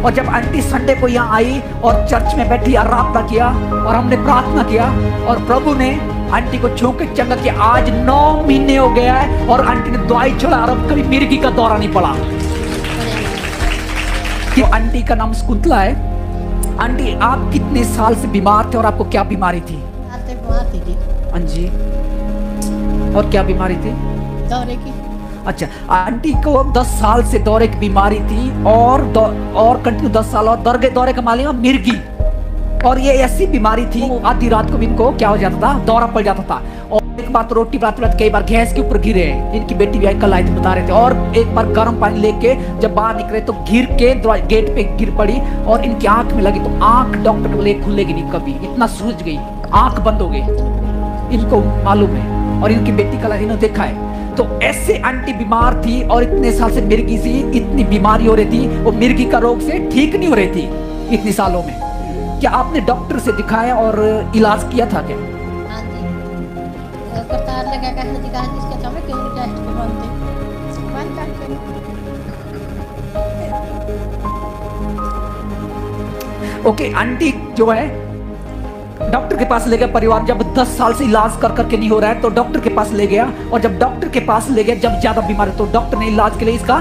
और जब aunty Sunday को यहाँ आई और चर्च में बैठी आराधना किया और हमने प्रार्थना किया और प्रभु ने आंटी को छू के चंगा किया। आज 9 महीने हो गया है और आंटी ने दवाई छोड़ा और अब कभी मिर्गी का दौरा नहीं पड़ा। तो आंटी का नाम शकुंतला है। आंटी आप कितने साल से बीमार थे और आपको क्या बीमारी थी? बीमार थी जी। हाँ जी, और क्या बीमारी थी? दौरे की। अच्छा, आंटी को 10 साल से दौरे की बीमारी थी और कंटिन्यू 10 साल और दौरे का मालिक मिर्गी। और ये ऐसी बीमारी थी आधी रात को भी इनको क्या हो जाता था, दौरा पड़ जाता था। और एक बार तो रोटी बनाते कई बार गैस के ऊपर गिरे। इनकी बेटी भी कल आई थी, बता रहे थे। और एक बार गर्म पानी लेके जब बाहर निकले तो गिर के गेट पे गिर पड़ी और इनकी आंख में लगी तो आंख डॉक्टर ने बोले खुलेगी नहीं कभी, इतना सूझ गई, आंख बंद हो गई, इनको मालूम है। और इनकी बेटी कल इन्होंने देखा है। तो ऐसे आंटी बीमार थी और इतने साल से मिर्गी सी इतनी बीमारी हो रही थी, वो मिर्गी का रोग से ठीक नहीं हो रही थी इतने सालों में। क्या आपने डॉक्टर से दिखाया और इलाज किया था क्या? हाँ जी, करतार लगा कर दिखा जिसके सामने क्यों टेस्ट करवाते बंद करके। ओके, आंटी जो है डॉक्टर के पास ले गया। परिवार जब 10 साल से इलाज कर करके नहीं हो रहा है तो डॉक्टर के पास ले गया। और जब डॉक्टर के पास ले गया, जब ज्यादा बीमार है तो डॉक्टर ने इलाज के लिए इसका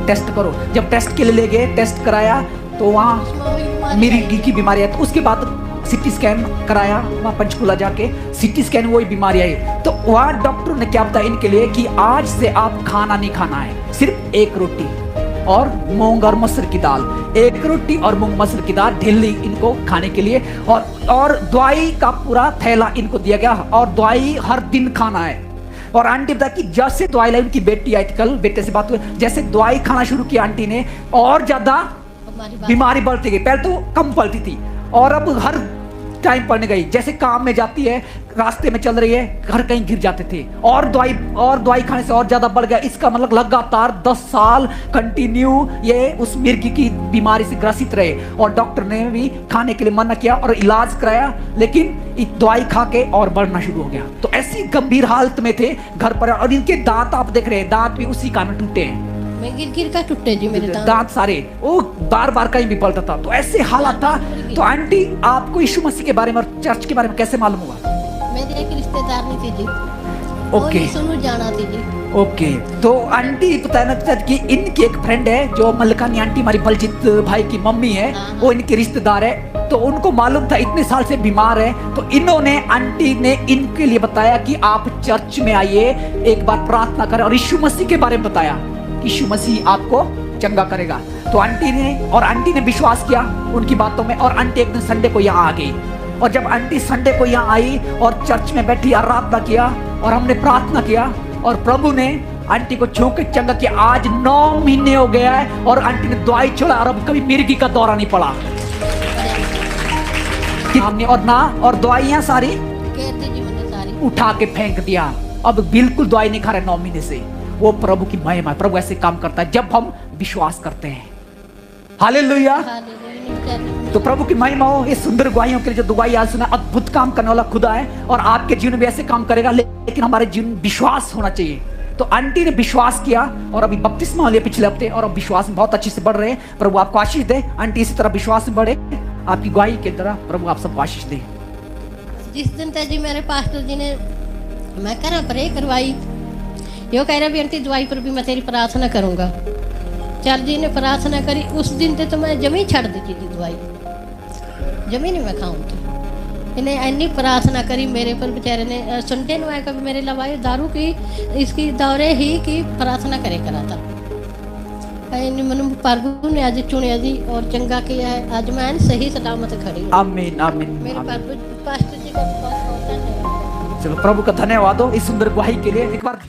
टेस्ट करो। जब टेस्ट के लिए ले गए, टेस्ट कराया तो वहाँ मिर्गी की बीमारी है। तो उसके बाद सिटी स्कैन कराया वहाँ पंचकुला जाके, सिटी स्कैन वही बीमारी आई। तो वहाँ डॉक्टर ने क्या बताया इनके लिए कि आज से आप खाना नहीं खाना है, सिर्फ एक रोटी और मूंग और मसूर की दाल, एक रोटी और मूंग मसूर की दाल डेली इनको खाने के लिए। और दवाई का पूरा थैला इनको दिया गया और दवाई हर दिन खाना है। और आंटी बता कि जैसे दवाई लाई, उनकी बेटी आई थी कल, बेटे से बात हुई, जैसे दवाई खाना शुरू किया आंटी ने और ज्यादा बीमारी बढ़ती गई। पहले तो कम पड़ती थी और अब हर टाइम पड़ने गई। जैसे काम में जाती है, रास्ते में चल रही है, घर कहीं गिर जाते थे और दवाई खाने से और ज्यादा बढ़ गया। इसका मतलब लगातार 10 साल कंटिन्यू ये उस मिर्गी की बीमारी से ग्रसित रहे और डॉक्टर ने भी खाने के लिए मना किया और इलाज कराया, लेकिन दवाई खा के और बढ़ना शुरू हो गया। तो ऐसी गंभीर हालत में थे घर पर। और इनके दांत आप देख रहे हैं, दांत भी उसी कारण टूटे हैं। गिर का टूटे जी मेरे दांत सारे, वो बार कहीं भी पलटा था। तो ऐसे हालात था। तो आंटी आपको यीशु मसीह के बारे में और चर्च के बारे में कैसे मालूम हुआ? मेरी एक रिश्तेदार नहीं थी जी। ओके, सुनो जाना थी जी। ओके, तो आंटी बताना कि इनकी एक फ्रेंड है जो मलकानी आंटी, हमारी बलजीत भाई की मम्मी है, वो इनके रिश्तेदार है। तो उनको मालूम था इतने साल से बीमार है। तो इन्होंने आंटी ने इनके लिए बताया कि आप चर्च में आइए, एक बार प्रार्थना करें। और यीशु मसीह के बारे में बताया, यीशु मसीह आपको चंगा करेगा। तो आंटी ने विश्वास किया उनकी बातों में। और आंटी एक दिन संडे को यहाँ आ गई। और जब आंटी संडे को यहाँ आई और चर्च में बैठी आराधना किया और हमने प्रार्थना किया और प्रभु ने आंटी को छू के चंगा किया। आज 9 महीने हो गया है और आंटी ने दवाई छोड़ा और अब कभी मिर्गी का दौरा नहीं पड़ा। और दवाइयां सारी उठा के फेंक दिया। अब बिल्कुल दवाई नहीं खा रहे 9 महीने से। वो प्रभु की महिमा है। प्रभु ऐसे काम करता है जब हम विश्वास करते हैं। हालेलुया। तो प्रभु की महिमा हो। इस सुंदर गवाहियों के लिए जो दुआई आज सुना, अद्भुत काम करने वाला खुदा है और आपके जीवन में ऐसे काम करेगा। लेकिन हमारे जीवन में विश्वास होना चाहिए। तो आंटी ने विश्वास किया और अभी बपतिस्मा लिया पिछले हफ्ते और अब विश्वास में बहुत अच्छे से बढ़ रहे हैं। प्रभु आपको आशीष दे। आंटी इसी तरह विश्वास में बढ़े, आपकी गवाही की तरह प्रभु आप सबको आशीष दे। जिस दिन तक जी मेरे पास्टर जी ने मैं करा प्रे करवाई, यो कह रहा भी आंटी दवाई पर भी मैं तेरी प्रार्थना करूंगा। चल जी ने प्रार्थना करी। उस दिन ते तो मैं जमी छड़ दी थी दवाई, जमी नहीं मैं खाऊं। तो इन्हें इन्नी प्रार्थना करी मेरे पर, बेचारे ने सुनते नहीं कभी मेरे लवाई दारू की इसकी दौरे ही की प्रार्थना करे करा था। मन प्रभु ने आज चुनिया जी और चंगा किया है। आज मैं सही सलामत खड़ी। आमीन आमीन। मेरे पास्टर जी का बहुत बहुत धन्यवाद। चलो प्रभु का धन्यवाद हो इस सुंदर गवाही के लिए। एक बार